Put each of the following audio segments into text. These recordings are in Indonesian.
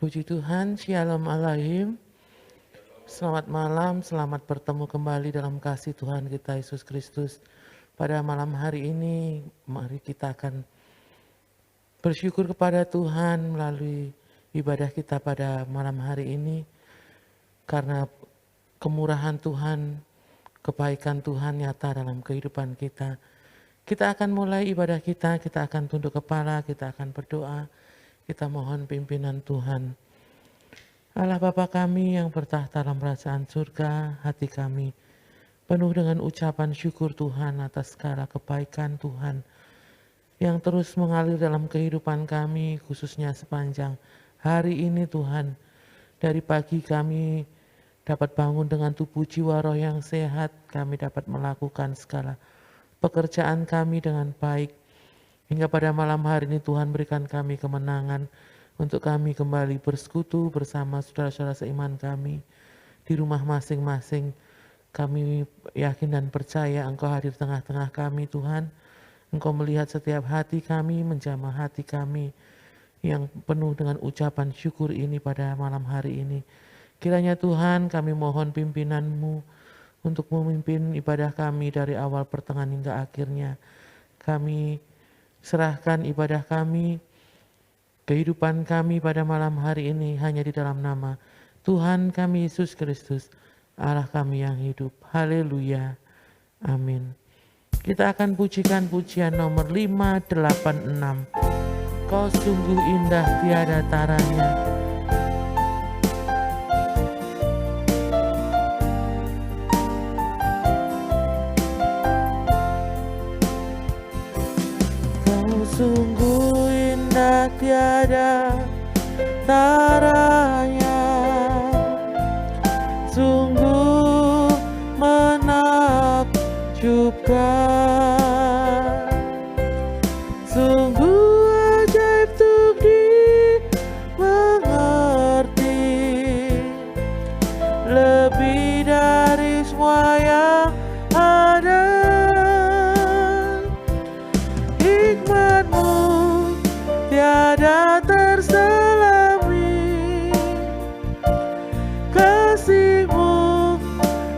Puji Tuhan, Shalom Alaihim. Selamat malam, selamat bertemu kembali dalam kasih Tuhan kita Yesus Kristus. Pada malam hari ini, mari kita akan bersyukur kepada Tuhan melalui ibadah kita pada malam hari ini. Karena kemurahan Tuhan, kebaikan Tuhan nyata dalam kehidupan kita. Kita akan mulai ibadah kita akan tunduk kepala, kita akan berdoa. Kita mohon pimpinan Tuhan. Allah Bapa kami yang bertahta dalam kerajaan surga, hati kami penuh dengan ucapan syukur Tuhan atas segala kebaikan Tuhan yang terus mengalir dalam kehidupan kami, khususnya sepanjang hari ini Tuhan. Dari pagi kami dapat bangun dengan tubuh jiwa roh yang sehat, kami dapat melakukan segala pekerjaan kami dengan baik. Hingga pada malam hari ini Tuhan berikan kami kemenangan untuk kami kembali bersekutu bersama saudara-saudara seiman kami di rumah masing-masing. Kami yakin dan percaya Engkau hadir tengah-tengah kami Tuhan. Engkau melihat setiap hati kami, menjamah hati kami yang penuh dengan ucapan syukur ini pada malam hari ini. Kiranya Tuhan kami mohon pimpinan-Mu untuk memimpin ibadah kami dari awal pertengahan hingga akhirnya. Kami serahkan ibadah kami, kehidupan kami pada malam hari ini hanya di dalam nama Tuhan kami Yesus Kristus, Allah kami yang hidup. Haleluya. Amin. Kita akan pujikan pujian nomor 586. Kau sungguh indah tiada taranya. Sungguh indah tiada taranya, sungguh menakjubkan, sungguh ajaib untuk dimengerti, lebih dari semua yang ada. Hikmat-Mu tiada terselami, kasih-Mu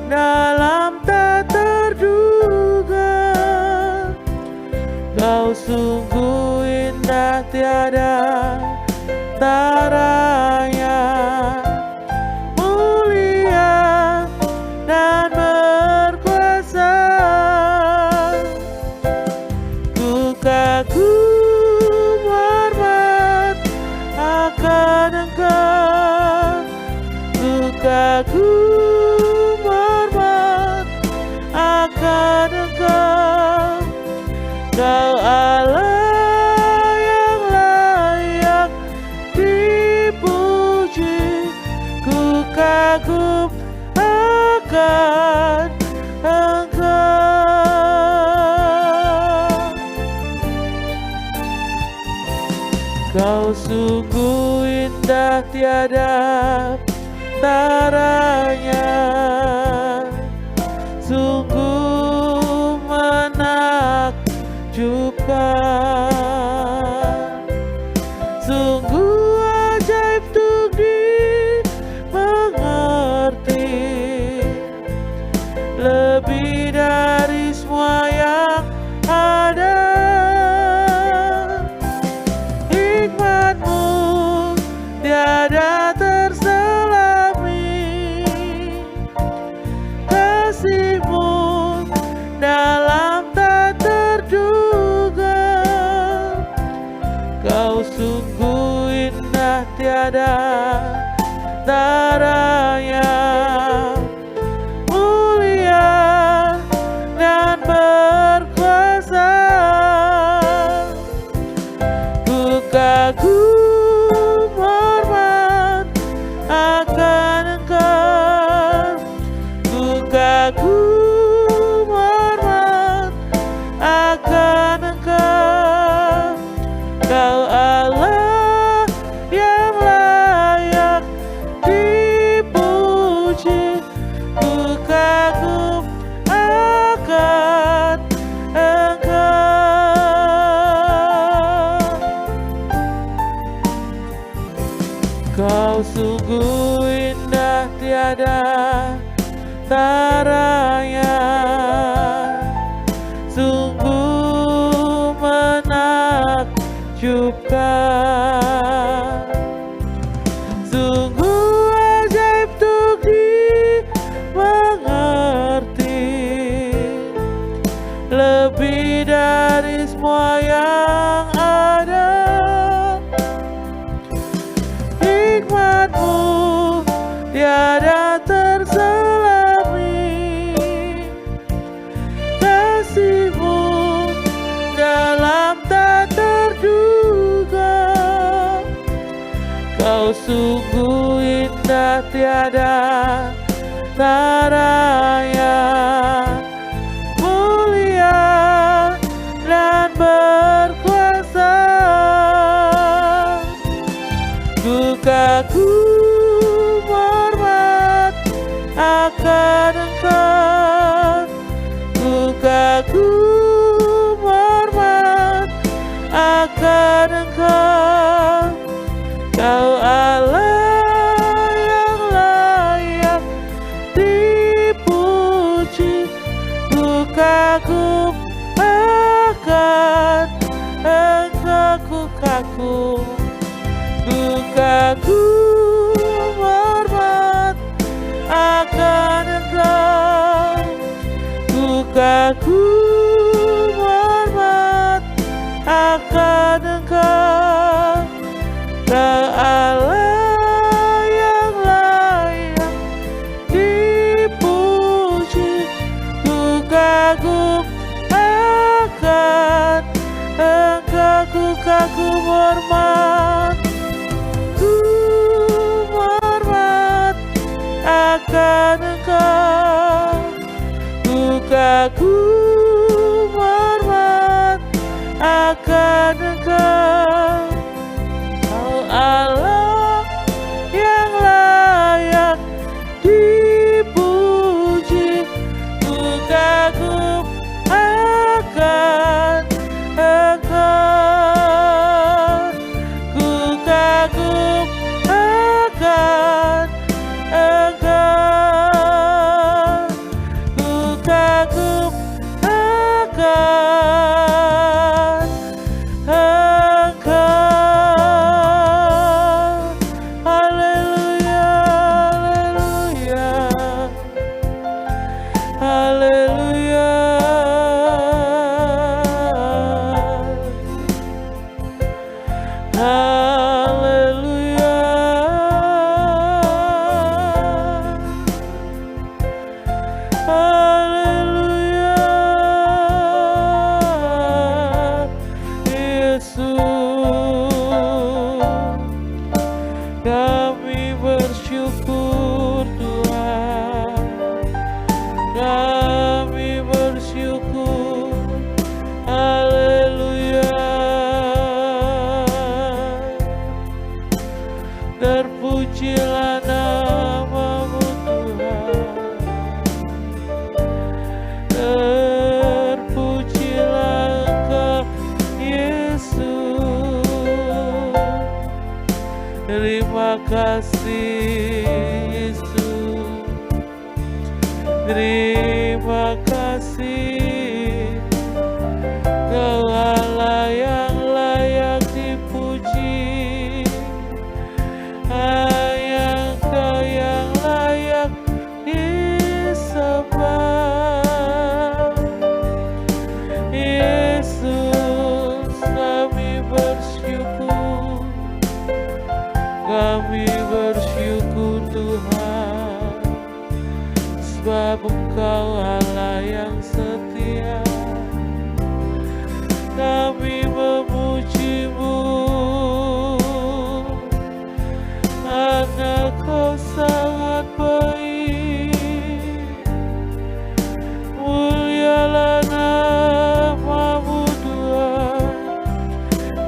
dalam tak terduga. Kau sungguh indah tiada taranya, mulia dan berkuasa. Kagum hormat akan Engkau, ku kagum hormat akan Engkau. Kau Allah yang layak dipuji, ku kagum akan Engkau. Kau sungguh indah tiada taranya, sungguh menakjubkan, sungguh ajaib untuk dimengerti, lebih dari semua yang ada. Tiada terselami, kasih-Mu dalam tak terduga. Kau sungguh indah tiada taranya, mulia dan berkuasa. Ku kagum akan Engkau, ku kagum hormat akan Engkau. Kau Allah yang layak dipuji, Kau sungguh indah tiada taranya, sungguh menakjubkan, sungguh ajaib untuk dimengerti, lebih dari semua yang ada. Hikmat-Mu tiada terselami, kasih-Mu dalam tak terduga. Kau sungguh indah tiada taranya, mulia dan berkuasa. Ku kagum hormat akan Engkau, ku kagum hormat akan Engkau. Kau Allah yang layak dipuji, ku kagum akan Engkau, ku kagum. Ku kagum hormat akan Engkau, ku kagum hormat akan Engkau. Kau Allah yang layak dipuji, ku kagum akan Engkau, ku kagum hormat akan Engkau, ku kagum hormat akan Engkau. Kau Allah yang layak dipuji, ku kagum akan Engkau, ku kagum akan Engkau, ku kagum akan Engkau. Haleluya, haleluya, haleluya, haleluya, haleluya. Yesus, kami bersyukur Tuhan, kami bersyukur. Haleluya. Terpujilah nama-Mu Tuhan, terpujilah Engkau Yesus. Terima kasih Yesus, terima kasih. Kau Allah yang layak dipuji, hanya Engkau yang layak disembah. Yesus, kami bersyukur, kami bersyukur Tuhan, sebab Engkau Allah yang setia. Kami memuji-Mu karena Kau sangat baik. Mulialah nama-Mu Tuhan,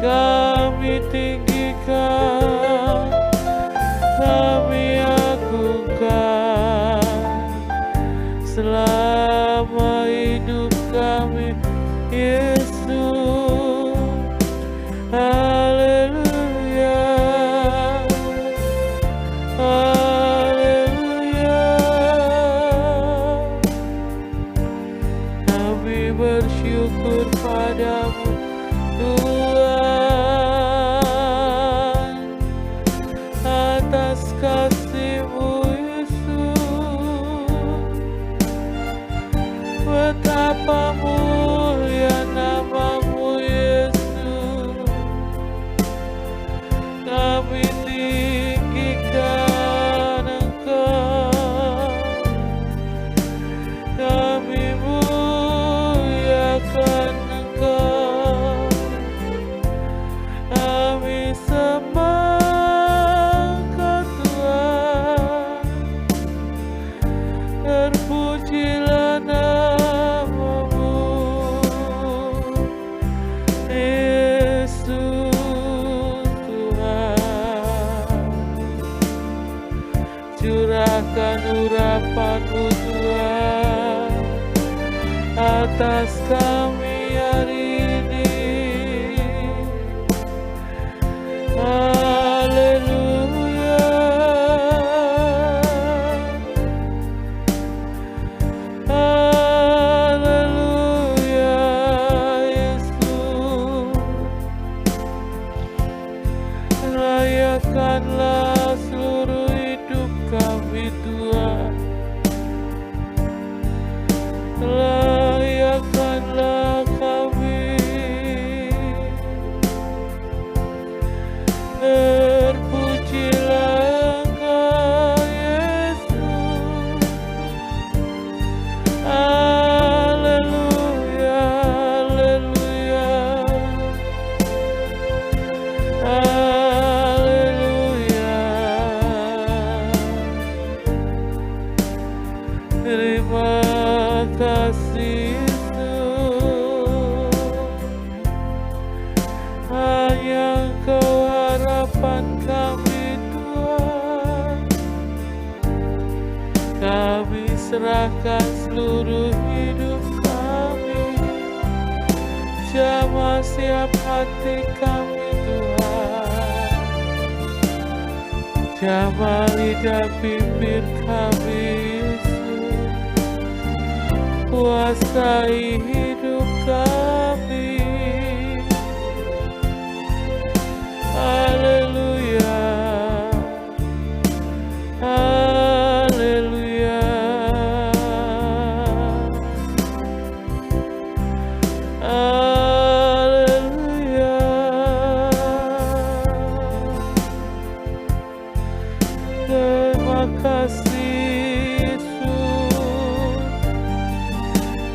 kami tinggikan, kami agungkan selama hidup kami Yesus. Haleluya, curahkan urapan-Mu Tuhan atas kami hari ini. Haleluya, haleluya Yesus. Rayakanlah seluruh hidup kami Tuhan. Layakanlah kami, terpujilah Engkau Yesus. Haleluya, haleluya, haleluya. Terima kasih Yesus, hanya Engkau harapan kami Tuhan. Kami serahkan seluruh hidup kami, jamah siap hati kami Tuhan, jamah lidah bibir kami Yesus, kuasai hidup kami. Haleluya, haleluya, haleluya. Terima kasih Yesus,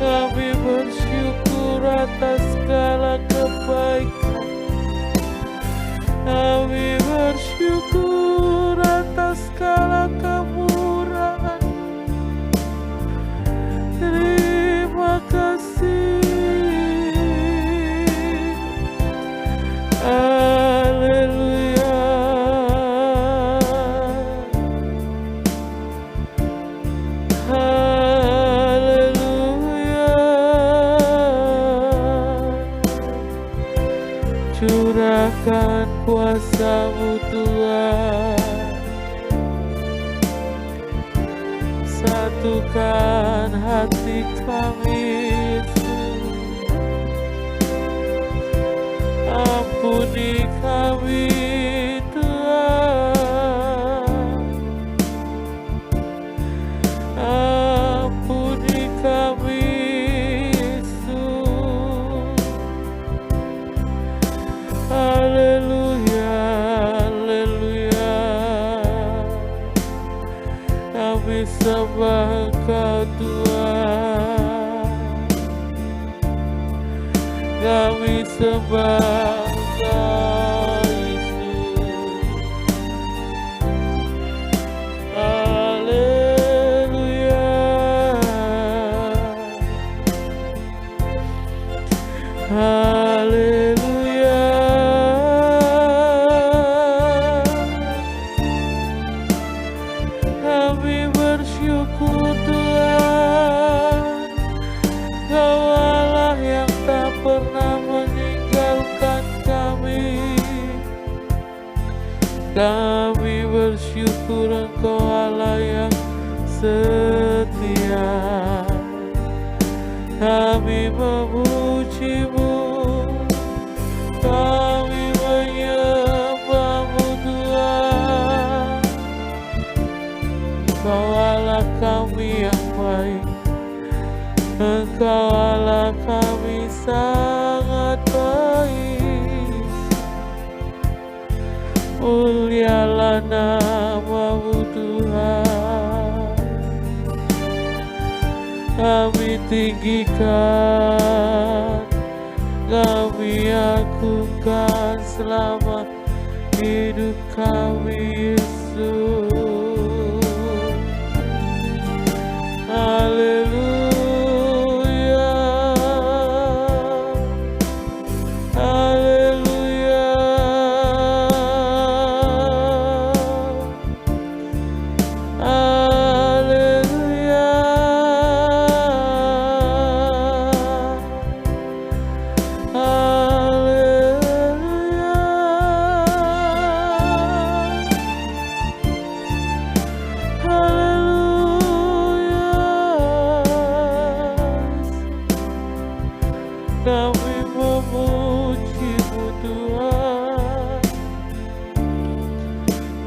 kami bersyukur atas segala kebaikan. Kami bersyukur atas segala kemurahan. Terima kasih. Haleluya, haleluya. Curahkan kuasa-Mu Tuhan, satukan hati kami Yesus. Ampuni kami Tuhan, ampuni kami Yesus. Haleluya, haleluya. Kami sembah Engkau Tuhan, kami sembah Engkau Yesus. Haleluya, haleluya. Kami bersyukur Tuhan, Kau Allah yang tak pernah meninggalkan kami. Kami bersyukur Engkau Allah yang setia. Kami memuji-Mu, kami menyembah-Mu Tuhan. Engkau Allah kami yang baik, Engkau Allah kami sangat baik. Mulialah nama-Mu Tuhan, kami tinggikan, kami agungkan selama hidup kami Yesus. Haleluya, haleluya, haleluya.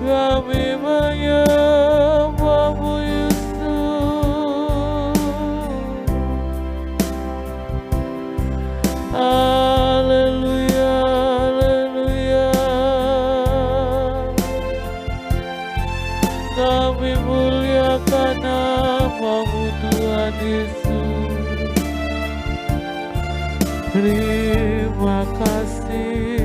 kami menyembahmu Yesus. Haleluya, haleluya. Kami muliakan nama-Mu Tuhan Yesus. Terima kasih.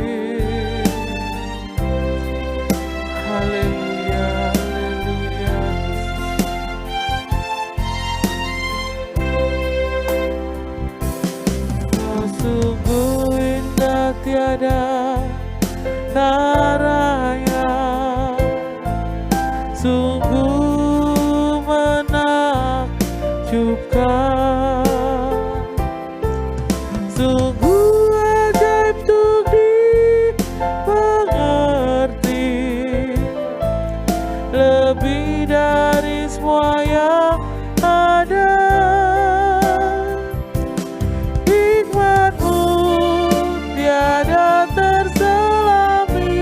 Haleluya, haleluya. Oh, sungguh indah tiada taranya, sungguh menakjubkan, sungguh ajaib untuk dimengerti, lebih dari semua yang ada. Hikmat-Mu tiada terselami,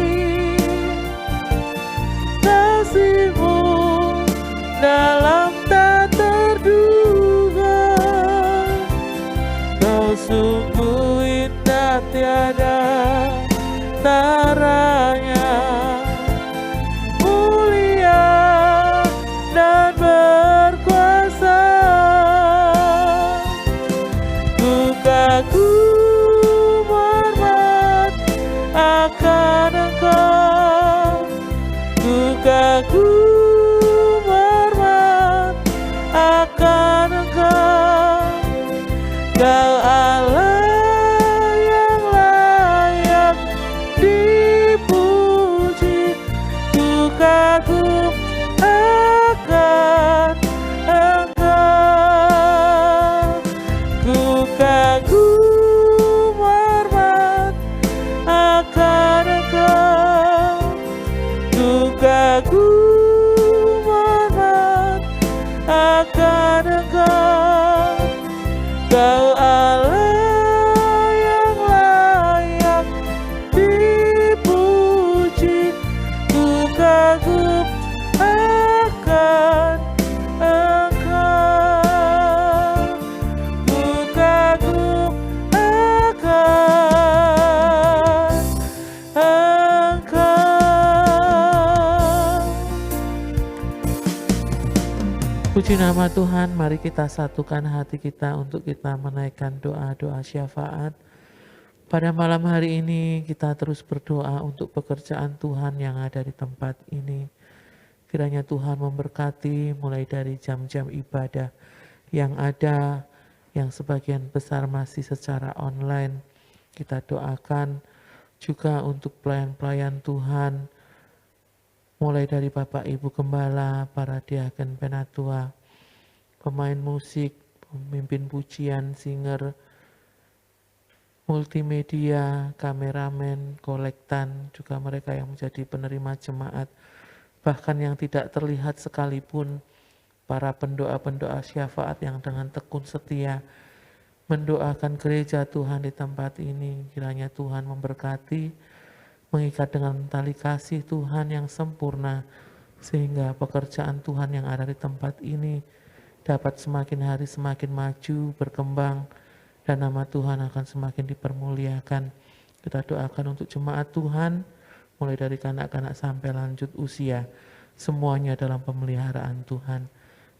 kasih-Mu dalam tak terduga. Kau sungguh indah tiada taranya, mulia dan berkuasa. Ku kagum hormat akan Engkau, ku kagum hormat akan Engkau. Kau Allah yang layak dipuji, ku kagum akan Engkau, ku kagum hormat akan Engkau, ku kagum hormat akan Engkau. Kau Allah yang layak dipuji, ku kagum akan Engkau, ku kagum akan Engkau. Puji nama Tuhan, mari kita satukan hati kita untuk kita menaikkan doa-doa syafaat. Pada malam hari ini kita terus berdoa untuk pekerjaan Tuhan yang ada di tempat ini. Kiranya Tuhan memberkati mulai dari jam-jam ibadah yang ada, yang sebagian besar masih secara online. Kita doakan juga untuk pelayan-pelayan Tuhan, mulai dari Bapak Ibu Gembala, para diaken penatua, pemain musik, pemimpin pujian, singer, multimedia, kameramen, kolektan, juga mereka yang menjadi penerima jemaat, bahkan yang tidak terlihat sekalipun, para pendoa-pendoa syafaat yang dengan tekun setia mendoakan gereja Tuhan di tempat ini. Kiranya Tuhan memberkati, mengikat dengan tali kasih Tuhan yang sempurna, sehingga pekerjaan Tuhan yang ada di tempat ini dapat semakin hari semakin maju, berkembang, dan nama Tuhan akan semakin dipermuliakan. Kita doakan untuk jemaat Tuhan, mulai dari kanak-kanak sampai lanjut usia, semuanya dalam pemeliharaan Tuhan.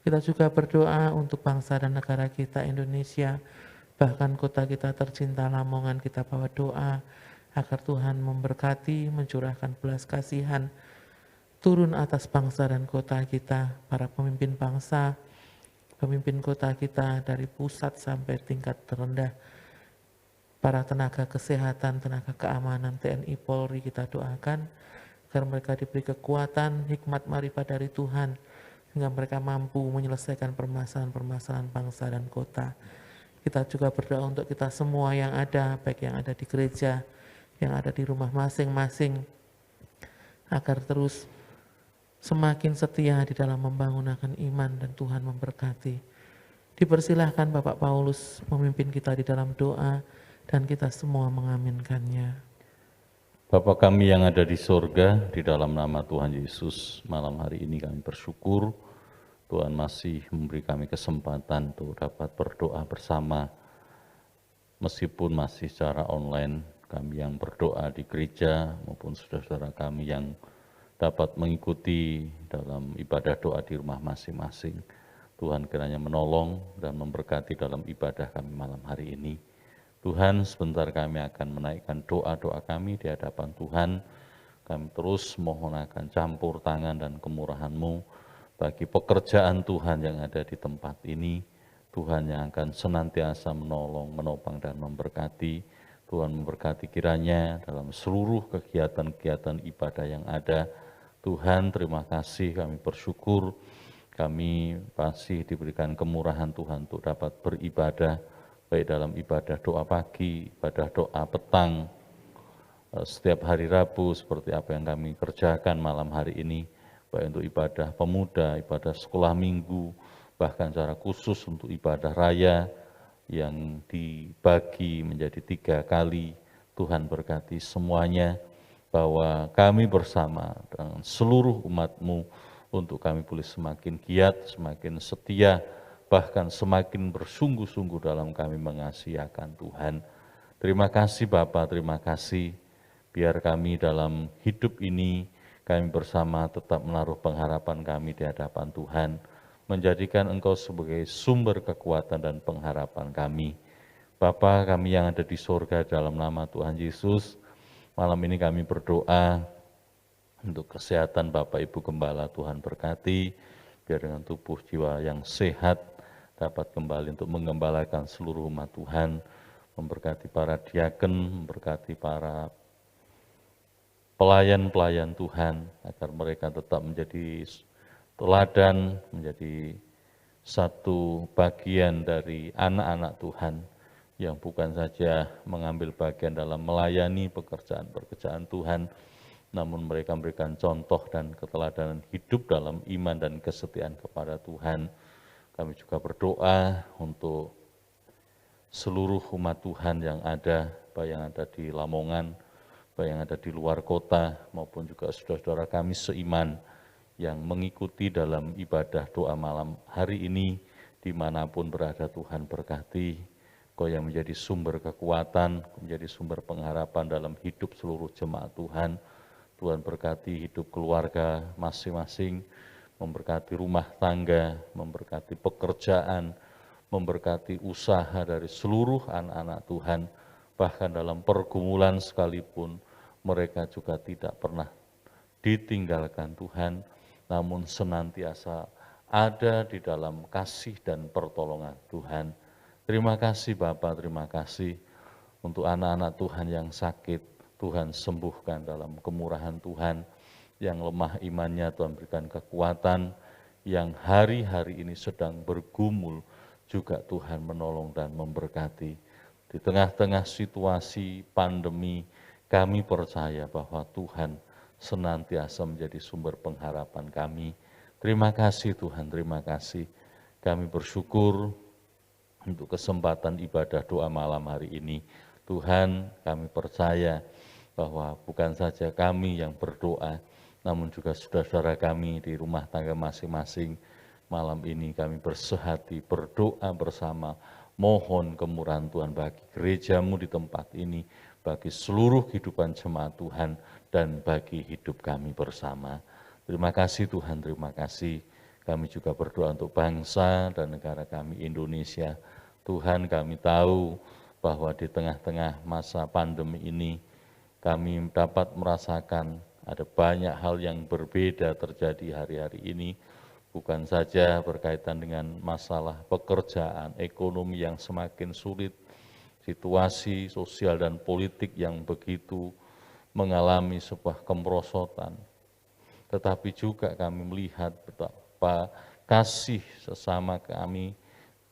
Kita juga berdoa untuk bangsa dan negara kita Indonesia, bahkan kota kita tercinta Lamongan. Kita bawa doa agar Tuhan memberkati, mencurahkan belas kasihan turun atas bangsa dan kota kita, para pemimpin bangsa, pemimpin kota kita dari pusat sampai tingkat terendah, para tenaga kesehatan, tenaga keamanan, TNI, Polri, kita doakan agar mereka diberi kekuatan, hikmat marifat dari Tuhan, sehingga mereka mampu menyelesaikan permasalahan-permasalahan bangsa dan kota. Kita juga berdoa untuk kita semua yang ada, baik yang ada di gereja, yang ada di rumah masing-masing, agar terus semakin setia di dalam membangunkan iman dan Tuhan memberkati. Dipersilahkan Bapak Paulus memimpin kita di dalam doa dan kita semua mengaminkannya. Bapa kami yang ada di sorga, di dalam nama Tuhan Yesus, malam hari ini kami bersyukur Tuhan masih memberi kami kesempatan untuk dapat berdoa bersama, meskipun masih secara online, kami yang berdoa di gereja maupun saudara-saudara kami yang dapat mengikuti dalam ibadah doa di rumah masing-masing. Tuhan kiranya menolong dan memberkati dalam ibadah kami malam hari ini. Tuhan, sebentar kami akan menaikkan doa-doa kami di hadapan Tuhan. Kami terus mohon akan campur tangan dan kemurahan-Mu bagi pekerjaan Tuhan yang ada di tempat ini. Tuhan yang akan senantiasa menolong, menopang, dan memberkati. Tuhan memberkati kiranya dalam seluruh kegiatan-kegiatan ibadah yang ada. Tuhan, terima kasih, kami bersyukur. Kami masih diberikan kemurahan Tuhan untuk dapat beribadah, baik dalam ibadah doa pagi, ibadah doa petang, setiap hari Rabu seperti apa yang kami kerjakan malam hari ini, baik untuk ibadah pemuda, ibadah sekolah minggu, bahkan secara khusus untuk ibadah raya yang dibagi menjadi 3 kali. Tuhan berkati semuanya, bahwa kami bersama dengan seluruh umat-Mu untuk kami boleh semakin giat, semakin setia, bahkan semakin bersungguh-sungguh dalam kami mengasihi akan Tuhan. Terima kasih Bapa, terima kasih. Biar kami dalam hidup ini, kami bersama tetap menaruh pengharapan kami di hadapan Tuhan, menjadikan Engkau sebagai sumber kekuatan dan pengharapan kami. Bapa kami yang ada di sorga, dalam nama Tuhan Yesus, malam ini kami berdoa untuk kesehatan Bapak Ibu Gembala. Tuhan berkati, biar dengan tubuh jiwa yang sehat dapat kembali untuk menggembalakan seluruh umat Tuhan, memberkati para diaken, memberkati para pelayan-pelayan Tuhan, agar mereka tetap menjadi teladan, menjadi satu bagian dari anak-anak Tuhan, yang bukan saja mengambil bagian dalam melayani pekerjaan-pekerjaan Tuhan, namun mereka memberikan contoh dan keteladanan hidup dalam iman dan kesetiaan kepada Tuhan. Kami juga berdoa untuk seluruh umat Tuhan yang ada, baik yang ada di Lamongan, baik yang ada di luar kota, maupun juga saudara-saudara kami seiman yang mengikuti dalam ibadah doa malam hari ini, dimanapun berada. Tuhan berkati, Kau yang menjadi sumber kekuatan, menjadi sumber pengharapan dalam hidup seluruh jemaat Tuhan. Tuhan berkati hidup keluarga masing-masing, memberkati rumah tangga, memberkati pekerjaan, memberkati usaha dari seluruh anak-anak Tuhan, bahkan dalam pergumulan sekalipun, mereka juga tidak pernah ditinggalkan Tuhan, namun senantiasa ada di dalam kasih dan pertolongan Tuhan. Terima kasih Bapa, terima kasih untuk anak-anak Tuhan yang sakit, Tuhan sembuhkan dalam kemurahan Tuhan. Yang lemah imannya Tuhan berikan kekuatan, yang hari-hari ini sedang bergumul juga Tuhan menolong dan memberkati. Di tengah-tengah situasi pandemi, kami percaya bahwa Tuhan senantiasa menjadi sumber pengharapan kami. Terima kasih Tuhan, terima kasih. Kami bersyukur untuk kesempatan ibadah doa malam hari ini. Tuhan, kami percaya bahwa bukan saja kami yang berdoa, namun juga saudara-saudara kami di rumah tangga masing-masing. Malam ini kami bersehati, berdoa bersama, mohon kemurahan Tuhan bagi gerejamu di tempat ini, bagi seluruh kehidupan jemaat Tuhan, dan bagi hidup kami bersama. Terima kasih Tuhan, terima kasih. Kami juga berdoa untuk bangsa dan negara kami Indonesia. Tuhan, kami tahu bahwa di tengah-tengah masa pandemi ini, kami dapat merasakan ada banyak hal yang berbeda terjadi hari-hari ini, bukan saja berkaitan dengan masalah pekerjaan, ekonomi yang semakin sulit, situasi sosial dan politik yang begitu mengalami sebuah kemerosotan, tetapi juga kami melihat betapa kasih sesama kami,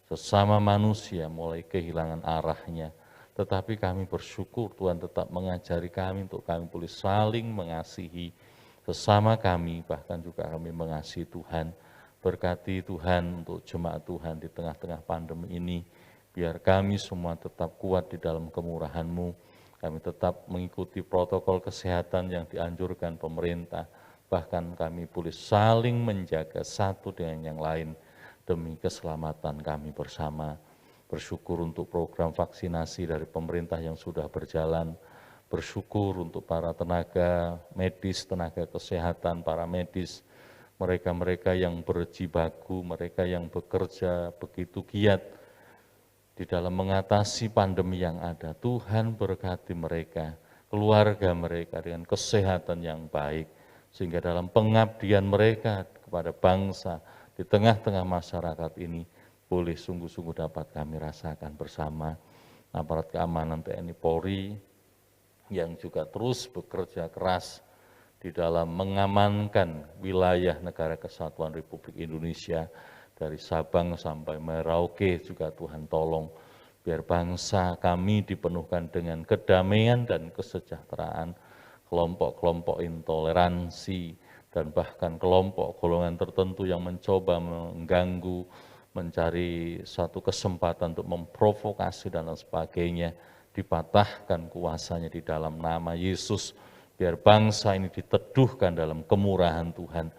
sesama manusia mulai kehilangan arahnya. Tetapi kami bersyukur Tuhan tetap mengajari kami untuk kami boleh saling mengasihi sesama kami, bahkan juga kami mengasihi Tuhan. Berkati Tuhan untuk jemaat Tuhan di tengah-tengah pandemi ini, biar kami semua tetap kuat di dalam kemurahan-Mu. kami tetap mengikuti protokol kesehatan yang dianjurkan pemerintah, bahkan kami boleh saling menjaga satu dengan yang lain demi keselamatan kami bersama. Bersyukur untuk program vaksinasi dari pemerintah yang sudah berjalan, bersyukur untuk para tenaga medis, tenaga kesehatan, para medis, mereka-mereka yang berjibaku, mereka yang bekerja begitu giat di dalam mengatasi pandemi yang ada. Tuhan berkati mereka, keluarga mereka dengan kesehatan yang baik, sehingga dalam pengabdian mereka kepada bangsa di tengah-tengah masyarakat ini boleh sungguh-sungguh dapat kami rasakan bersama. Aparat keamanan TNI Polri yang juga terus bekerja keras di dalam mengamankan wilayah Negara Kesatuan Republik Indonesia, dari Sabang sampai Merauke juga Tuhan tolong, biar bangsa kami dipenuhkan dengan kedamaian dan kesejahteraan. Kelompok-kelompok intoleransi dan bahkan kelompok golongan tertentu yang mencoba mengganggu, mencari satu kesempatan untuk memprovokasi dan lain sebagainya, dipatahkan kuasanya di dalam nama Yesus, biar bangsa ini diteduhkan dalam kemurahan Tuhan,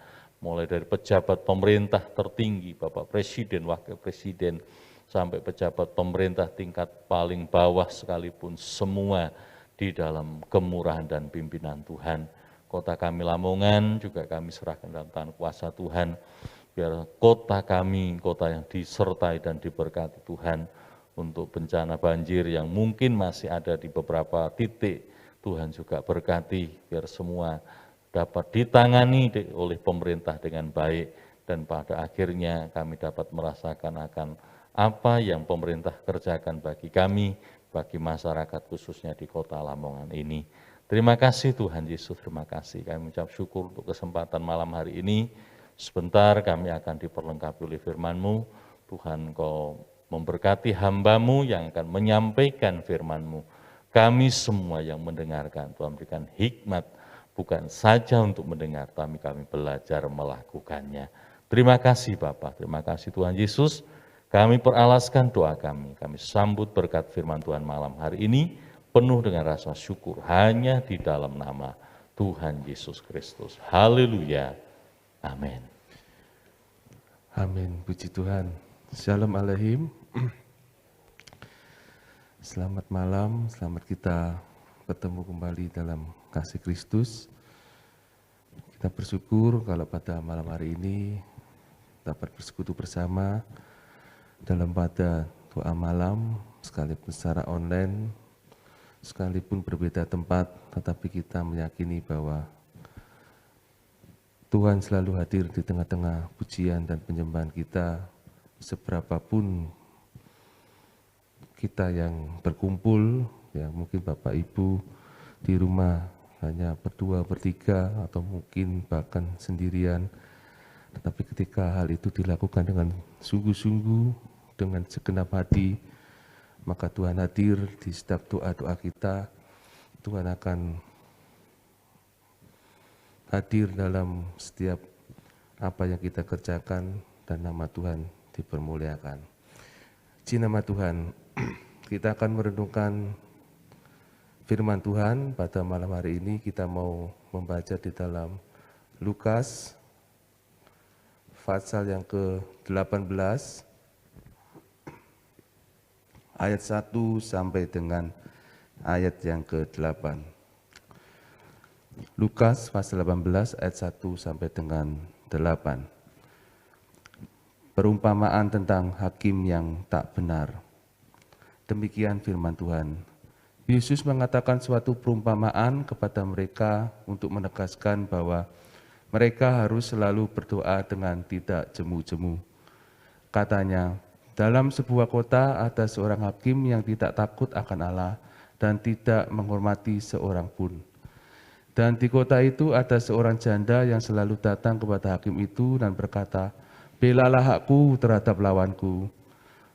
mulai dari pejabat pemerintah tertinggi, Bapak Presiden, Wakil Presiden, sampai pejabat pemerintah tingkat paling bawah sekalipun, semua di dalam kemurahan dan pimpinan Tuhan. Kota kami Lamongan juga kami serahkan dalam tangan kuasa Tuhan, biar kota kami, kota yang disertai dan diberkati Tuhan. Untuk bencana banjir yang mungkin masih ada di beberapa titik, Tuhan juga berkati, biar semua dapat ditangani oleh pemerintah dengan baik, dan pada akhirnya kami dapat merasakan akan apa yang pemerintah kerjakan bagi kami, bagi masyarakat khususnya di kota Lamongan ini. Terima kasih Tuhan Yesus, terima kasih. Kami mengucap syukur untuk kesempatan malam hari ini. Sebentar kami akan diperlengkapi oleh firman-Mu. Tuhan, Engkau memberkati hamba-Mu yang akan menyampaikan firman-Mu. Kami semua yang mendengarkan, Tuhan berikan hikmat, bukan saja untuk mendengar, tapi kami belajar melakukannya. Terima kasih Bapa, terima kasih Tuhan Yesus. Kami peralaskan doa kami sambut berkat firman Tuhan malam hari ini, penuh dengan rasa syukur hanya di dalam nama Tuhan Yesus Kristus. Haleluya. Amin. Amin, puji Tuhan. Shalom Aleihim. Selamat malam, selamat kita bertemu kembali dalam kasih Kristus. Kita bersyukur kalau pada malam hari ini dapat bersekutu bersama dalam pada doa malam, sekalipun secara online, sekalipun berbeda tempat, tetapi kita meyakini bahwa Tuhan selalu hadir di tengah-tengah pujian dan penyembahan kita, seberapapun kita yang berkumpul, ya mungkin Bapak Ibu di rumah hanya berdua, bertiga, atau mungkin bahkan sendirian. Tetapi ketika hal itu dilakukan dengan sungguh-sungguh, dengan segenap hati, maka Tuhan hadir di setiap doa-doa kita. Tuhan akan hadir dalam setiap apa yang kita kerjakan, dan nama Tuhan dipermuliakan. Puji nama Tuhan. Kita akan merenungkan firman Tuhan pada malam hari ini. Kita mau membaca di dalam Lukas pasal yang ke-18 ayat 1 sampai dengan ayat yang ke-8. Lukas pasal 18 ayat 1 sampai dengan 8. Perumpamaan tentang hakim yang tak benar. Demikian firman Tuhan. Yesus mengatakan suatu perumpamaan kepada mereka untuk menegaskan bahwa mereka harus selalu berdoa dengan tidak jemu-jemu. Katanya, dalam sebuah kota ada seorang hakim yang tidak takut akan Allah dan tidak menghormati seorang pun. Dan di kota itu ada seorang janda yang selalu datang kepada hakim itu dan berkata, "Belalah hakku terhadap lawanku."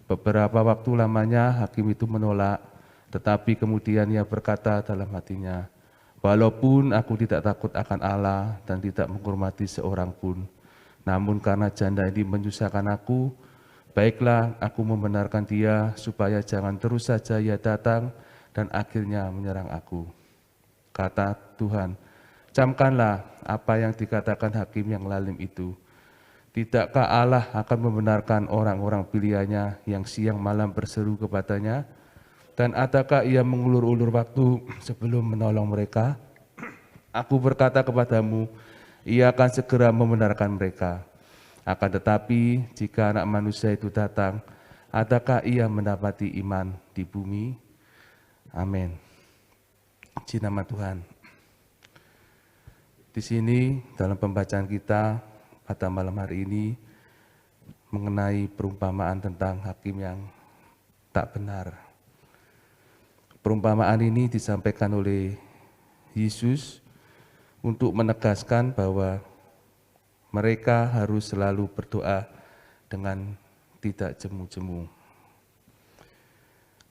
Beberapa waktu lamanya hakim itu menolak, tetapi kemudian ia berkata dalam hatinya, "Walaupun aku tidak takut akan Allah dan tidak menghormati seorang pun, namun karena janda ini menyusahkan aku, baiklah aku membenarkan dia supaya jangan terus saja ia datang dan akhirnya menyerang aku. Kata Tuhan, camkanlah apa yang dikatakan hakim yang lalim itu. Tidakkah Allah akan membenarkan orang-orang pilihannya yang siang malam berseru kepadanya? Dan adakah ia mengulur-ulur waktu sebelum menolong mereka? Aku berkata kepadamu, ia akan segera membenarkan mereka. Akan tetapi, jika Anak Manusia itu datang, adakah ia mendapati iman di bumi? Amin. Puji nama Tuhan. Di sini dalam pembacaan kita pada malam hari ini mengenai perumpamaan tentang hakim yang tak benar. Perumpamaan ini disampaikan oleh Yesus untuk menegaskan bahwa mereka harus selalu berdoa dengan tidak jemu-jemu.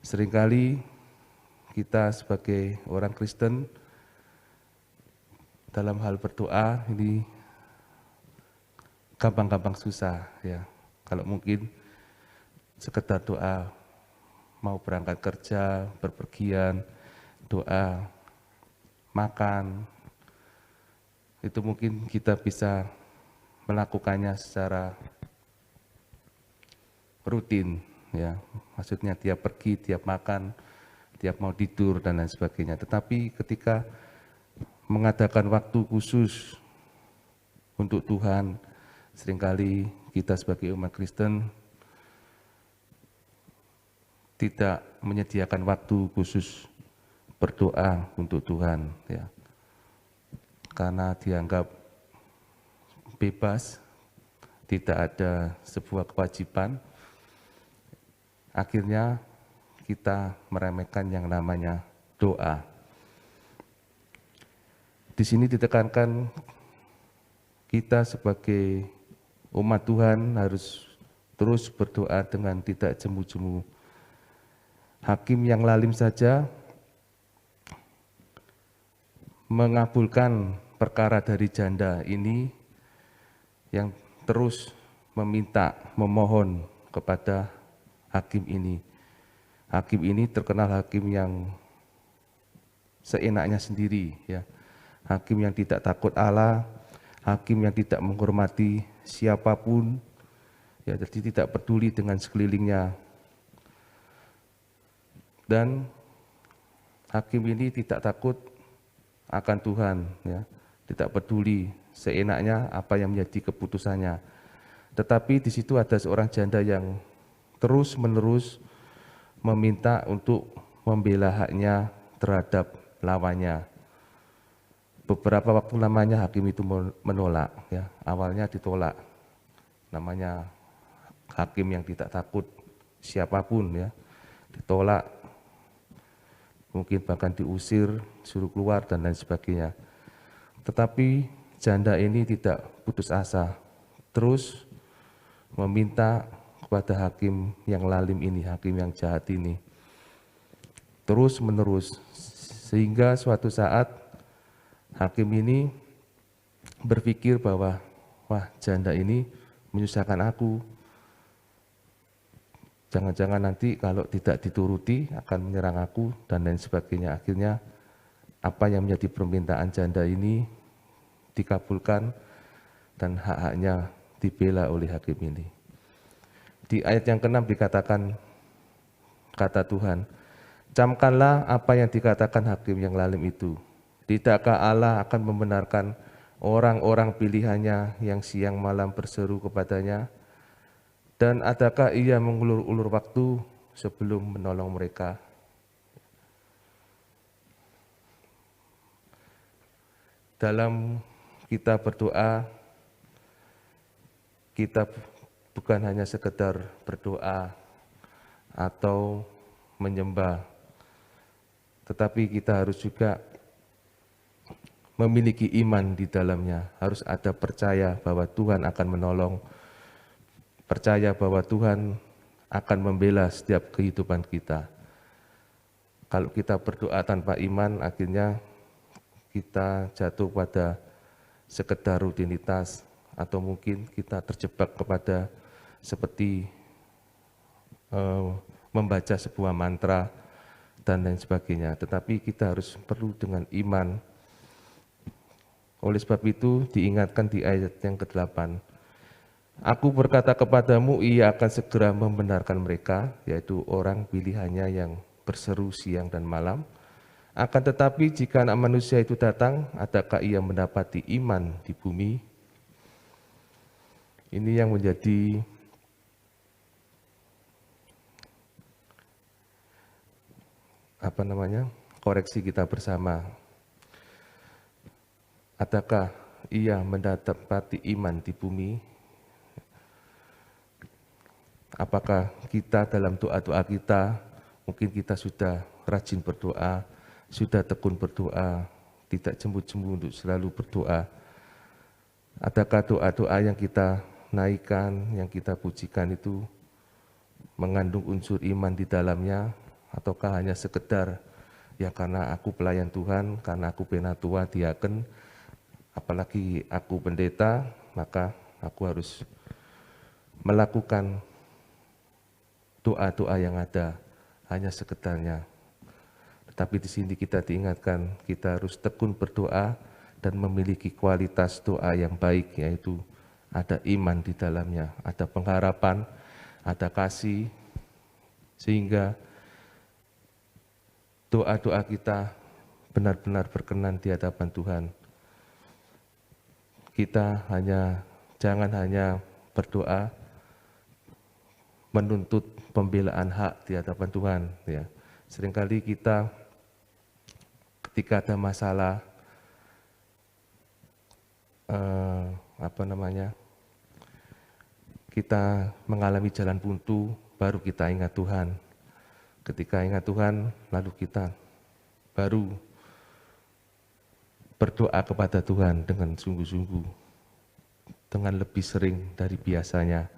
Seringkali kita sebagai orang Kristen dalam hal berdoa ini gampang-gampang susah ya. Kalau mungkin sekedar doa mau berangkat kerja, berpergian, doa, makan, itu mungkin kita bisa melakukannya secara rutin, ya. Maksudnya tiap pergi, tiap makan, tiap mau tidur dan lain sebagainya. Tetapi ketika mengadakan waktu khusus untuk Tuhan, seringkali kita sebagai umat Kristen tidak menyediakan waktu khusus berdoa untuk Tuhan, ya. Karena dianggap bebas, tidak ada sebuah kewajiban, akhirnya kita meremehkan yang namanya doa. Di sini ditekankan kita sebagai umat Tuhan harus terus berdoa dengan tidak jemu-jemu. Hakim yang lalim saja mengabulkan perkara dari janda ini yang terus meminta, memohon kepada hakim ini. Hakim ini terkenal hakim yang seenaknya sendiri, ya. Hakim yang tidak takut Allah, hakim yang tidak menghormati siapapun, ya, jadi tidak peduli dengan sekelilingnya. Dan hakim ini tidak takut akan Tuhan, ya, tidak peduli seenaknya apa yang menjadi keputusannya. Tetapi di situ ada seorang janda yang terus-menerus meminta untuk membela haknya terhadap lawannya. Beberapa waktu lamanya hakim itu menolak, ya. Awalnya ditolak, namanya hakim yang tidak takut siapapun, ya, ditolak, mungkin bahkan diusir, suruh keluar dan lain sebagainya. Tetapi janda ini tidak putus asa, terus meminta kepada hakim yang lalim ini, hakim yang jahat ini, terus menerus, sehingga suatu saat hakim ini berpikir bahwa, wah, janda ini menyusahkan aku, jangan-jangan nanti kalau tidak dituruti akan menyerang aku dan lain sebagainya. Akhirnya apa yang menjadi permintaan janda ini dikabulkan dan hak-haknya dibela oleh hakim ini. Di ayat yang ke-6 dikatakan, kata Tuhan, camkanlah apa yang dikatakan hakim yang lalim itu. Tidakkah Allah akan membenarkan orang-orang pilihannya yang siang malam berseru kepadanya? Dan adakah ia mengulur-ulur waktu sebelum menolong mereka? Dalam kita berdoa, kita bukan hanya sekedar berdoa atau menyembah, tetapi kita harus juga memiliki iman di dalamnya. Harus ada percaya bahwa Tuhan akan menolong, percaya bahwa Tuhan akan membela setiap kehidupan kita. Kalau kita berdoa tanpa iman, akhirnya kita jatuh pada sekedar rutinitas, atau mungkin kita terjebak kepada seperti membaca sebuah mantra, dan lain sebagainya. Tetapi kita harus perlu dengan iman. Oleh sebab itu diingatkan di ayat yang ke-8, Aku berkata kepadamu, ia akan segera membenarkan mereka, yaitu orang pilihannya yang berseru siang dan malam. Akan tetapi jika Anak Manusia itu datang, adakah ia mendapati iman di bumi? Ini yang menjadi koreksi kita bersama. Adakah ia mendapati iman di bumi? Apakah kita dalam doa-doa kita, mungkin kita sudah rajin berdoa, sudah tekun berdoa, tidak jemu-jemu untuk selalu berdoa. Adakah doa-doa yang kita naikkan, yang kita pujikan itu mengandung unsur iman di dalamnya, ataukah hanya sekedar ya karena aku pelayan Tuhan, karena aku penatua, diaken, apalagi aku pendeta, maka aku harus melakukan doa-doa yang ada, hanya sekedarnya. Tetapi di sini kita diingatkan, kita harus tekun berdoa dan memiliki kualitas doa yang baik, yaitu ada iman di dalamnya, ada pengharapan, ada kasih, sehingga doa-doa kita benar-benar berkenan di hadapan Tuhan. Kita jangan hanya berdoa menuntut pembelaan hak di hadapan Tuhan. Ya. Seringkali kita ketika ada masalah, kita mengalami jalan buntu, baru kita ingat Tuhan. Ketika ingat Tuhan, lalu kita baru berdoa kepada Tuhan dengan sungguh-sungguh, dengan lebih sering dari biasanya.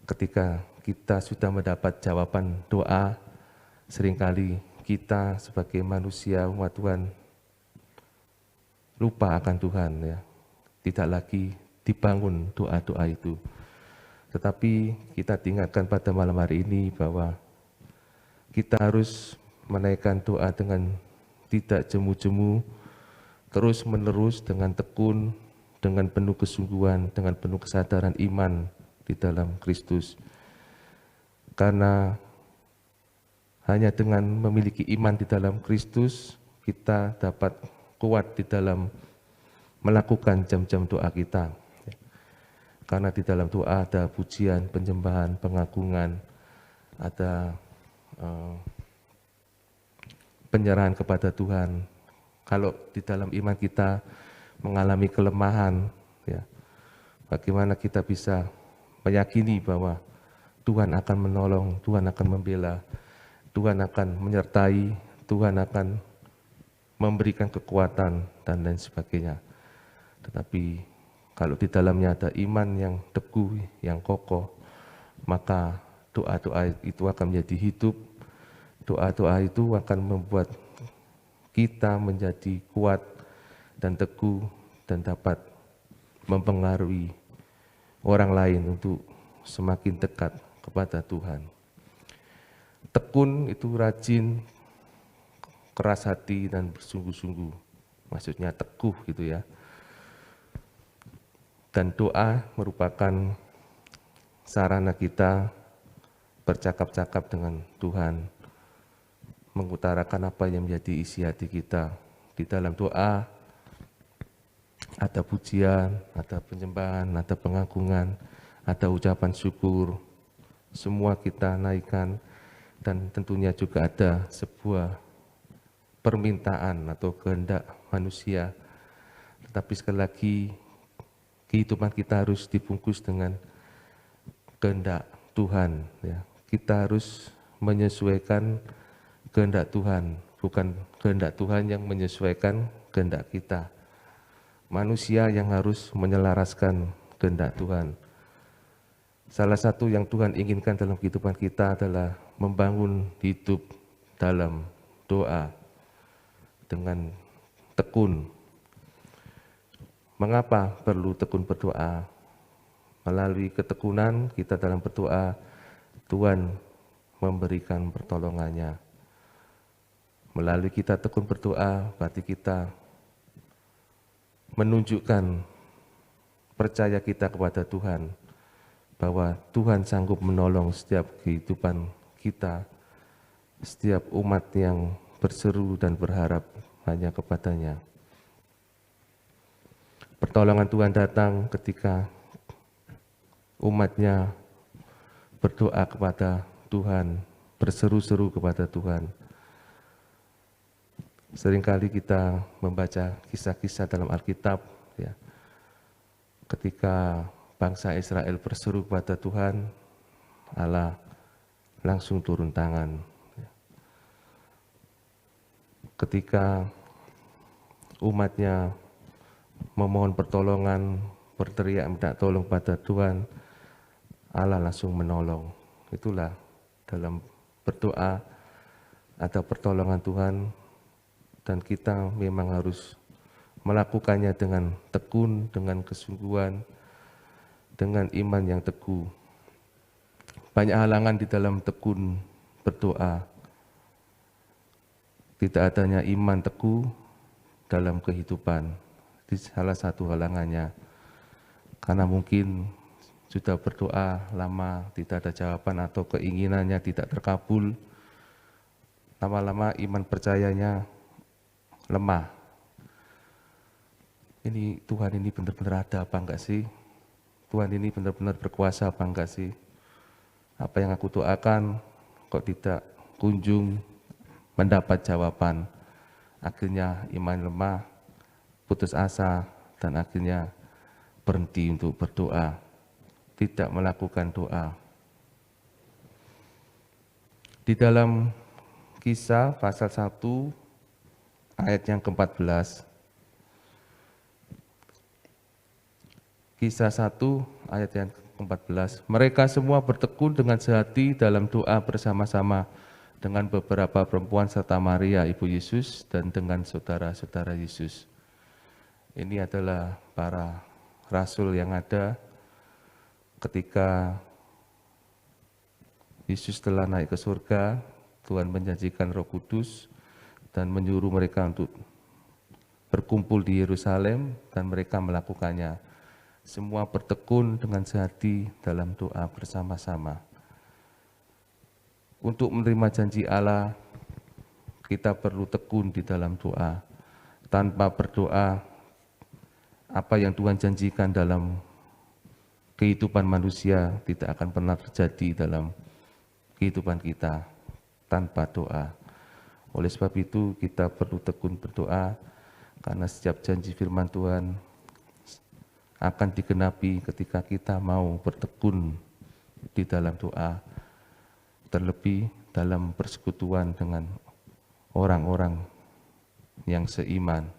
Ketika kita sudah mendapat jawaban doa, seringkali kita sebagai manusia umat Tuhan lupa akan Tuhan, ya. Tidak lagi dibangun doa-doa itu. Tetapi kita diingatkan pada malam hari ini bahwa kita harus menaikkan doa dengan tidak jemu-jemu, terus menerus dengan tekun, dengan penuh kesungguhan, dengan penuh kesadaran iman di dalam Kristus. Karena hanya dengan memiliki iman di dalam Kristus, kita dapat kuat di dalam melakukan jam-jam doa kita. Karena di dalam doa ada pujian, penyembahan, pengagungan, ada penyerahan kepada Tuhan. Kalau di dalam iman kita mengalami kelemahan, ya, bagaimana kita bisa meyakini bahwa Tuhan akan menolong, Tuhan akan membela, Tuhan akan menyertai, Tuhan akan memberikan kekuatan dan lain sebagainya. Tetapi kalau di dalamnya ada iman yang teguh, yang kokoh, maka doa-doa itu akan menjadi hidup. Doa-doa itu akan membuat kita menjadi kuat dan teguh dan dapat mempengaruhi orang lain untuk semakin dekat kepada Tuhan. Tekun itu rajin, keras hati dan bersungguh-sungguh. Maksudnya teguh gitu ya. Dan doa merupakan sarana kita bercakap-cakap dengan Tuhan, mengutarakan apa yang menjadi isi hati kita. Di dalam doa ada pujian, ada penyembahan, ada pengagungan, ada ucapan syukur, semua kita naikkan, dan tentunya juga ada sebuah permintaan atau kehendak manusia. Tetapi sekali lagi, kehidupan kita harus dibungkus dengan kehendak Tuhan. Ya. Kita harus menyesuaikan kehendak Tuhan, bukan kehendak Tuhan yang menyesuaikan kehendak kita. Manusia yang harus menyelaraskan kehendak Tuhan. Salah satu yang Tuhan inginkan dalam kehidupan kita adalah membangun hidup dalam doa dengan tekun. Mengapa perlu tekun berdoa? Melalui ketekunan kita dalam berdoa, Tuhan memberikan pertolongannya. Melalui kita tekun berdoa, berarti kita menunjukkan percaya kita kepada Tuhan, bahwa Tuhan sanggup menolong setiap kehidupan kita, setiap umat yang berseru dan berharap hanya kepadanya. Pertolongan Tuhan datang ketika umatnya berdoa kepada Tuhan, berseru-seru kepada Tuhan. Seringkali kita membaca kisah-kisah dalam Alkitab, ya, ketika bangsa Israel berseru kepada Tuhan, Allah langsung turun tangan. Ketika umatnya memohon pertolongan, berteriak minta tolong pada Tuhan, Allah langsung menolong. Itulah dalam berdoa ada pertolongan Tuhan, dan kita memang harus melakukannya dengan tekun, dengan kesungguhan, dengan iman yang teguh. Banyak halangan di dalam tekun berdoa. Tidak adanya iman teguh dalam kehidupan. Salah satu halangannya, karena mungkin sudah berdoa lama tidak ada jawaban atau keinginannya tidak terkabul, lama-lama iman percayanya lemah. Ini Tuhan ini benar-benar ada apa enggak sih? Tuhan ini benar-benar berkuasa apa enggak sih? Apa yang aku doakan kok tidak kunjung mendapat jawaban? Akhirnya iman lemah, putus asa, dan akhirnya berhenti untuk berdoa, tidak melakukan doa. Di dalam Kisah pasal 1 ayat yang ke-14, Kisah 1 ayat yang ke-14, mereka semua bertekun dengan sehati dalam doa bersama-sama dengan beberapa perempuan serta Maria ibu Yesus dan dengan saudara-saudara Yesus. Ini adalah para rasul yang ada ketika Yesus telah naik ke surga. Tuhan menjanjikan Roh Kudus dan menyuruh mereka untuk berkumpul di Yerusalem, dan mereka melakukannya. Semua bertekun dengan sehati dalam doa bersama-sama. Untuk menerima janji Allah, kita perlu tekun di dalam doa. Tanpa berdoa, apa yang Tuhan janjikan dalam kehidupan manusia tidak akan pernah terjadi dalam kehidupan kita tanpa doa. Oleh sebab itu kita perlu tekun berdoa, karena setiap janji firman Tuhan akan digenapi ketika kita mau bertekun di dalam doa, terlebih dalam persekutuan dengan orang-orang yang seiman.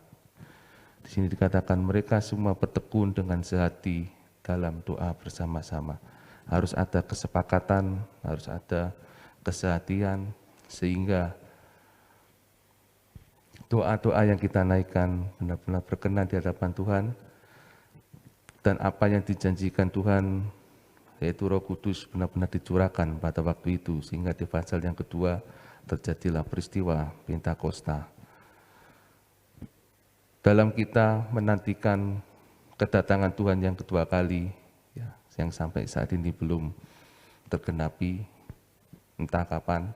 Di sini dikatakan mereka semua bertekun dengan sehati dalam doa bersama-sama. Harus ada kesepakatan, harus ada kesehatian, sehingga doa-doa yang kita naikkan benar-benar berkenan di hadapan Tuhan, dan apa yang dijanjikan Tuhan, yaitu Roh Kudus, benar-benar dicurahkan pada waktu itu, sehingga di pasal yang kedua terjadilah peristiwa Pentakosta. Dalam kita menantikan kedatangan Tuhan yang kedua kali, ya, yang sampai saat ini belum tergenapi, entah kapan.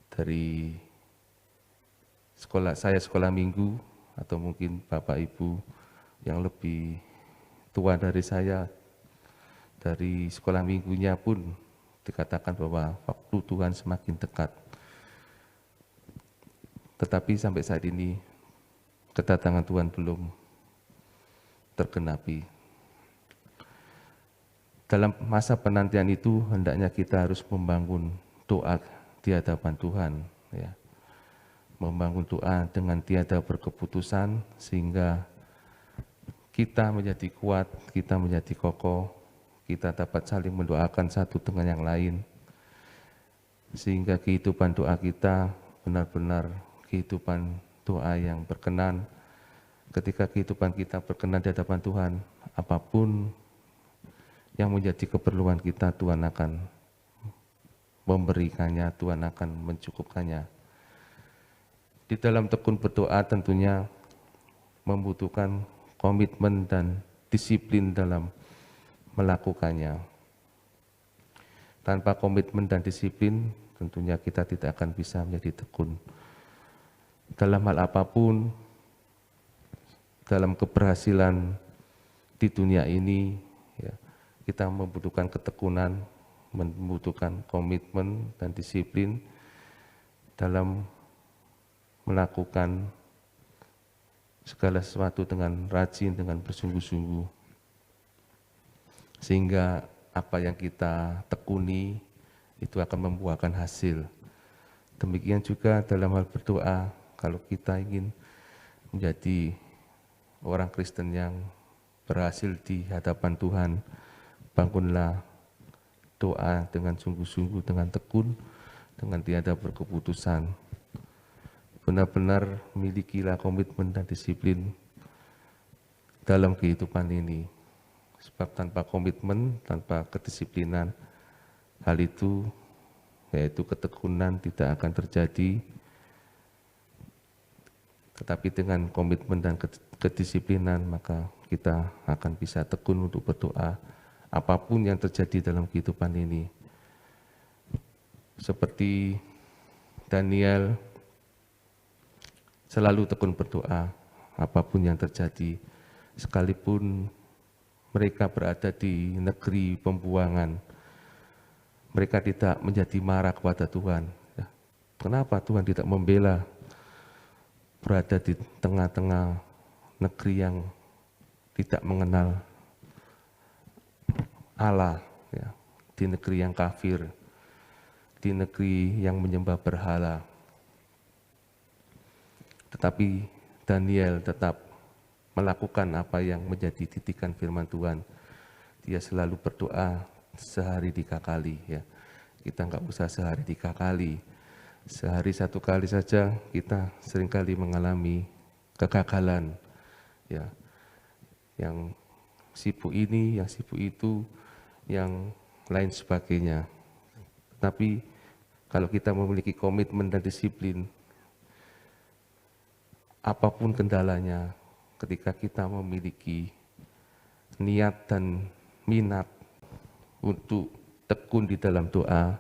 Dari sekolah minggu, atau mungkin Bapak Ibu yang lebih tua dari saya, dari sekolah minggunya pun dikatakan bahwa waktu Tuhan semakin dekat. Tetapi sampai saat ini kedatangan Tuhan belum tergenapi. Dalam masa penantian itu hendaknya kita harus membangun doa di hadapan Tuhan, ya. Membangun doa dengan tiada berkeputusan, sehingga kita menjadi kuat, kita menjadi kokoh, kita dapat saling mendoakan satu dengan yang lain, sehingga kehidupan doa kita benar-benar kehidupan doa yang berkenan. Ketika kehidupan kita berkenan di hadapan Tuhan, apapun yang menjadi keperluan kita, Tuhan akan memberikannya, Tuhan akan mencukupkannya. Di dalam tekun berdoa tentunya membutuhkan komitmen dan disiplin dalam melakukannya. Tanpa komitmen dan disiplin, tentunya kita tidak akan bisa menjadi tekun. Dalam hal apapun, dalam keberhasilan di dunia ini, ya, kita membutuhkan ketekunan, membutuhkan komitmen dan disiplin dalam melakukan segala sesuatu dengan rajin, dengan bersungguh-sungguh. Sehingga apa yang kita tekuni itu akan membuahkan hasil. Demikian juga dalam hal berdoa, kalau kita ingin menjadi orang Kristen yang berhasil di hadapan Tuhan, bangunlah doa dengan sungguh-sungguh, dengan tekun, dengan tiada berkeputusan. Benar-benar milikilah komitmen dan disiplin dalam kehidupan ini. Sebab tanpa komitmen, tanpa kedisiplinan, hal itu, yaitu ketekunan, tidak akan terjadi. Tetapi dengan komitmen dan kedisiplinan, maka kita akan bisa tekun untuk berdoa apapun yang terjadi dalam kehidupan ini. Seperti Daniel selalu tekun berdoa apapun yang terjadi, sekalipun mereka berada di negeri pembuangan, mereka tidak menjadi marah kepada Tuhan. Kenapa Tuhan tidak membela berada di tengah-tengah negeri yang tidak mengenal Allah, ya, di negeri yang kafir, di negeri yang menyembah berhala. Tetapi Daniel tetap melakukan apa yang menjadi titikan firman Tuhan. Dia selalu berdoa sehari 3 kali. Ya. Kita nggak usah sehari 3 kali. Sehari 1 kali saja kita seringkali mengalami kegagalan. Ya. Yang sibuk ini, yang sibuk itu, yang lain sebagainya. Tapi kalau kita memiliki komitmen dan disiplin, apapun kendalanya, ketika kita memiliki niat dan minat untuk tekun di dalam doa,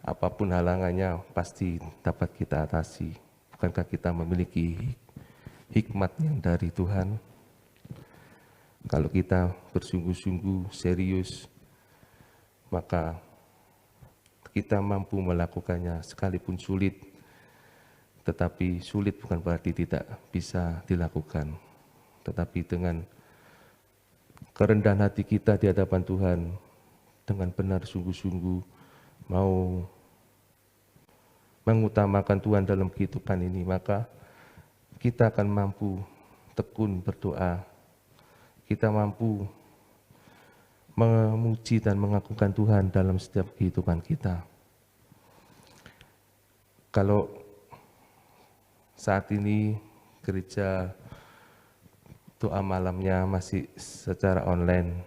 apapun halangannya pasti dapat kita atasi. Bukankah kita memiliki hikmat yang dari Tuhan? Kalau kita bersungguh-sungguh serius, maka kita mampu melakukannya sekalipun sulit. Tetapi sulit bukan berarti tidak bisa dilakukan. Tetapi dengan kerendahan hati kita di hadapan Tuhan, dengan benar sungguh-sungguh mau mengutamakan Tuhan dalam kehidupan ini, maka kita akan mampu tekun berdoa. Kita mampu memuji dan mengagungkan Tuhan dalam setiap kehidupan kita. Kalau saat ini gereja doa malamnya masih secara online,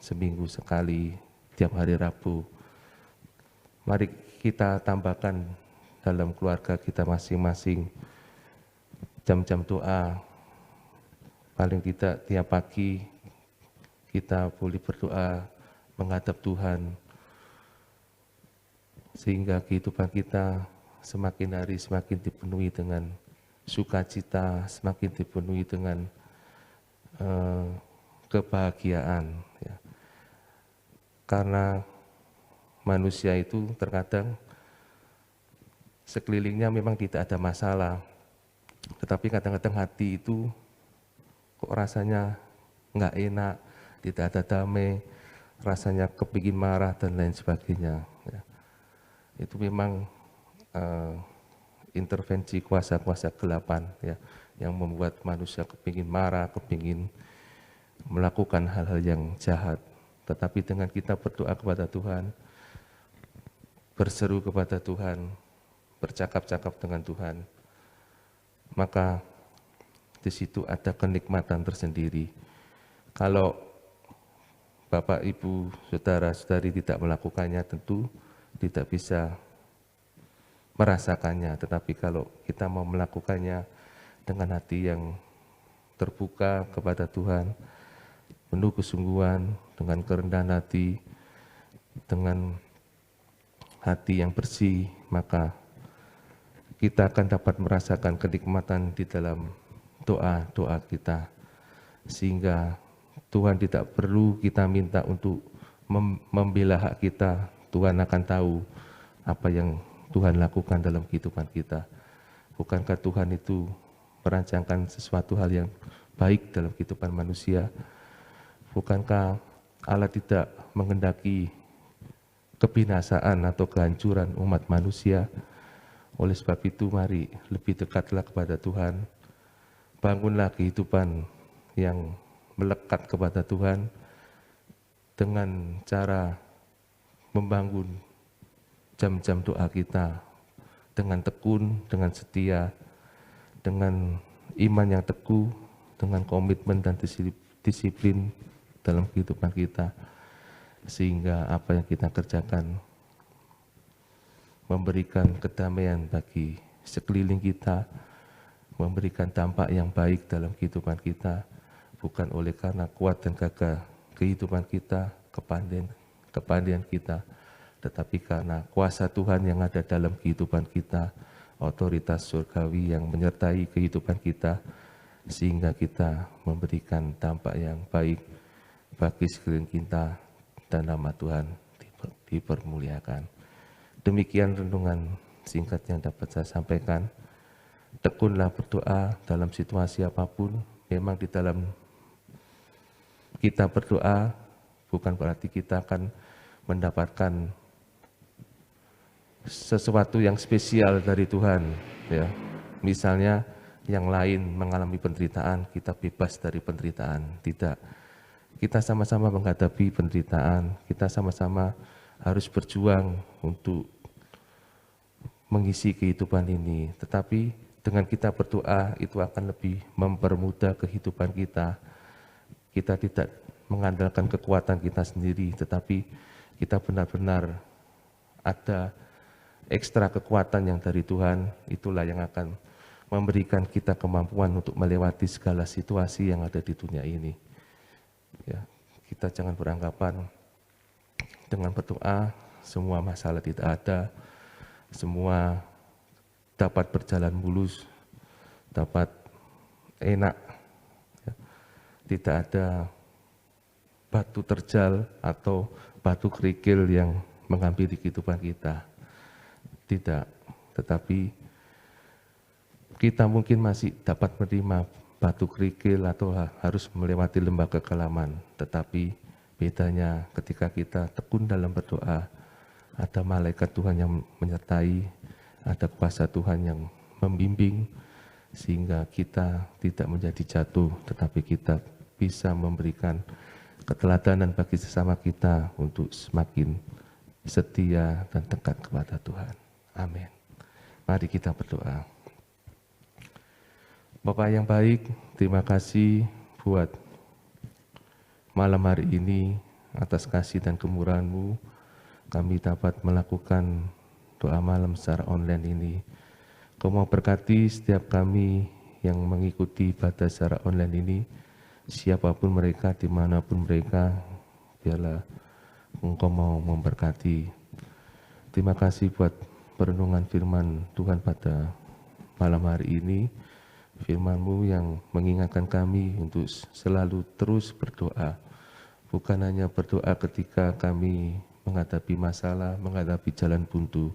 seminggu sekali, tiap hari Rabu. Mari kita tambahkan dalam keluarga kita masing-masing jam-jam doa. Paling tidak tiap pagi kita boleh berdoa menghadap Tuhan, sehingga kehidupan kita semakin hari semakin dipenuhi dengan sukacita, semakin dipenuhi dengan kebahagiaan. Ya. Karena manusia itu terkadang sekelilingnya memang tidak ada masalah, tetapi kadang-kadang hati itu kok rasanya nggak enak, tidak ada damai, rasanya kepingin marah dan lain sebagainya. Ya. Itu memang intervensi kuasa-kuasa gelapan, ya, yang membuat manusia kepingin marah, kepingin melakukan hal-hal yang jahat. Tetapi dengan kita berdoa kepada Tuhan, berseru kepada Tuhan, bercakap-cakap dengan Tuhan, maka di situ ada kenikmatan tersendiri. Kalau Bapak, Ibu, Saudara-saudari tidak melakukannya, tentu tidak bisa merasakannya, tetapi kalau kita mau melakukannya dengan hati yang terbuka kepada Tuhan, penuh kesungguhan, dengan kerendahan hati, dengan hati yang bersih, maka kita akan dapat merasakan kenikmatan di dalam doa-doa kita, sehingga Tuhan tidak perlu kita minta untuk membela hak kita. Tuhan akan tahu apa yang Tuhan lakukan dalam kehidupan kita. Bukankah Tuhan itu merancangkan sesuatu hal yang baik dalam kehidupan manusia? Bukankah Allah tidak menghendaki kebinasaan atau kehancuran umat manusia? Oleh sebab itu, mari lebih dekatlah kepada Tuhan. Bangunlah kehidupan yang melekat kepada Tuhan dengan cara membangun jam-jam doa kita dengan tekun, dengan setia, dengan iman yang teguh, dengan komitmen dan disiplin dalam kehidupan kita, sehingga apa yang kita kerjakan memberikan kedamaian bagi sekeliling kita, memberikan dampak yang baik dalam kehidupan kita, bukan oleh karena kuat dan gagah kehidupan kita, kepandaian kita, tetapi karena kuasa Tuhan yang ada dalam kehidupan kita, otoritas surgawi yang menyertai kehidupan kita, sehingga kita memberikan dampak yang baik bagi sekeliling kita dan nama Tuhan dipermuliakan. Demikian renungan singkat yang dapat saya sampaikan. Tekunlah berdoa dalam situasi apapun. Memang di dalam kita berdoa bukan berarti kita akan mendapatkan sesuatu yang spesial dari Tuhan, ya. Misalnya yang lain mengalami penderitaan, kita bebas dari penderitaan. Tidak. Kita sama-sama menghadapi penderitaan, kita sama-sama harus berjuang untuk mengisi kehidupan ini. Tetapi dengan kita berdoa itu akan lebih mempermudah kehidupan kita. Kita tidak mengandalkan kekuatan kita sendiri, tetapi kita benar-benar ada ekstra kekuatan yang dari Tuhan. Itulah yang akan memberikan kita kemampuan untuk melewati segala situasi yang ada di dunia ini. Ya, kita jangan beranggapan dengan berdoa semua masalah tidak ada, semua dapat berjalan mulus, dapat enak. Ya. Tidak ada batu terjal atau batu kerikil yang menghampiri kehidupan kita. Tidak, tetapi kita mungkin masih dapat menerima batu kerikil atau harus melewati lembah kekelaman. Tetapi bedanya ketika kita tekun dalam berdoa, ada malaikat Tuhan yang menyertai, ada kuasa Tuhan yang membimbing, sehingga kita tidak menjadi jatuh, tetapi kita bisa memberikan keteladanan bagi sesama kita untuk semakin setia dan dekat kepada Tuhan. Amin. Mari kita berdoa. Bapa yang baik, terima kasih buat malam hari ini atas kasih dan kemurahan-Mu. Kami dapat melakukan doa malam secara online ini. Kau mau berkati setiap kami yang mengikuti ibadah secara online ini, siapapun mereka, dimanapun mereka, biarlah Engkau mau memberkati. Terima kasih buat perenungan firman Tuhan pada malam hari ini. Firman-Mu yang mengingatkan kami untuk selalu terus berdoa. Bukan hanya berdoa ketika kami menghadapi masalah, menghadapi jalan buntu,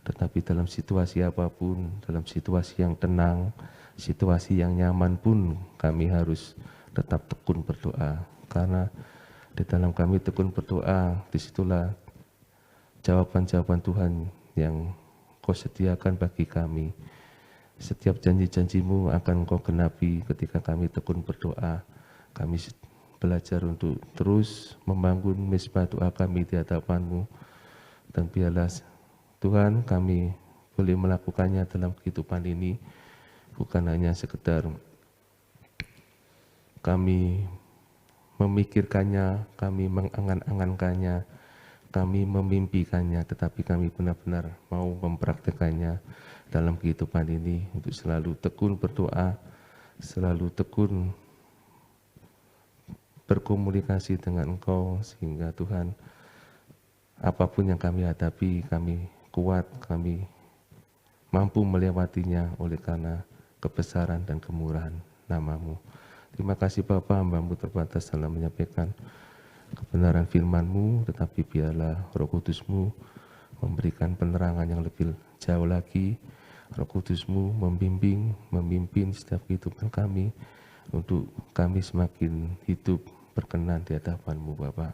tetapi dalam situasi apapun, dalam situasi yang tenang, situasi yang nyaman pun kami harus tetap tekun berdoa. Karena di dalam kami tekun berdoa, disitulah jawaban-jawaban Tuhan yang Kau sediakan bagi kami. Setiap janji-janji-Mu akan Kau genapi ketika kami tekun berdoa. Kami belajar untuk terus membangun mezbah doa kami di hadapan-Mu. Dan biarlah Tuhan kami boleh melakukannya dalam kehidupan ini. Bukan hanya sekedar kami memikirkannya, kami mengangan-angankannya, kami memimpikannya, tetapi kami benar-benar mau mempraktekannya dalam kehidupan ini, untuk selalu tekun berdoa, selalu tekun berkomunikasi dengan Engkau, sehingga Tuhan, apapun yang kami hadapi, kami kuat, kami mampu melewatinya oleh karena kebesaran dan kemurahan nama-Mu. Terima kasih Bapa, hamba-Mu terbatas dalam menyampaikan kebenaran firman-Mu, tetapi biarlah Roh Kudus-Mu memberikan penerangan yang lebih jauh lagi. Roh Kudus-Mu membimbing, memimpin setiap kehidupan kami, untuk kami semakin hidup berkenan di hadapan-Mu Bapa.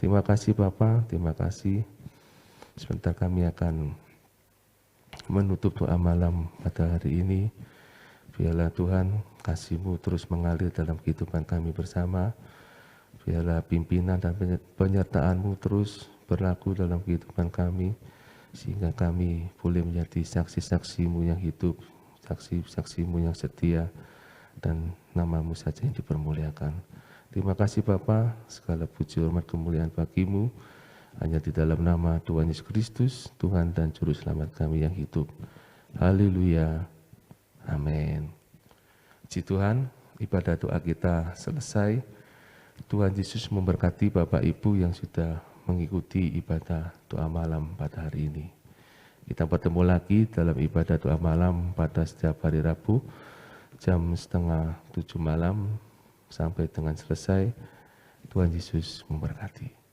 Terima kasih Bapa, terima kasih. Sebentar kami akan menutup doa malam pada hari ini. Biarlah Tuhan, kasih-Mu terus mengalir dalam kehidupan kami bersama. Biarlah pimpinan dan penyertaan-Mu terus berlaku dalam kehidupan kami, sehingga kami boleh menjadi saksi-saksi-Mu yang hidup, saksi-saksi-Mu yang setia, dan nama-Mu saja yang dipermuliakan. Terima kasih Bapa, segala puji hormat kemuliaan bagi-Mu, hanya di dalam nama Tuhan Yesus Kristus, Tuhan dan Juru Selamat kami yang hidup. Haleluya. Amin. Puji Tuhan, ibadah doa kita selesai. Tuhan Yesus memberkati Bapak Ibu yang sudah mengikuti ibadah doa malam pada hari ini. Kita bertemu lagi dalam ibadah doa malam pada setiap hari Rabu, jam 6:30 malam sampai dengan selesai. Tuhan Yesus memberkati.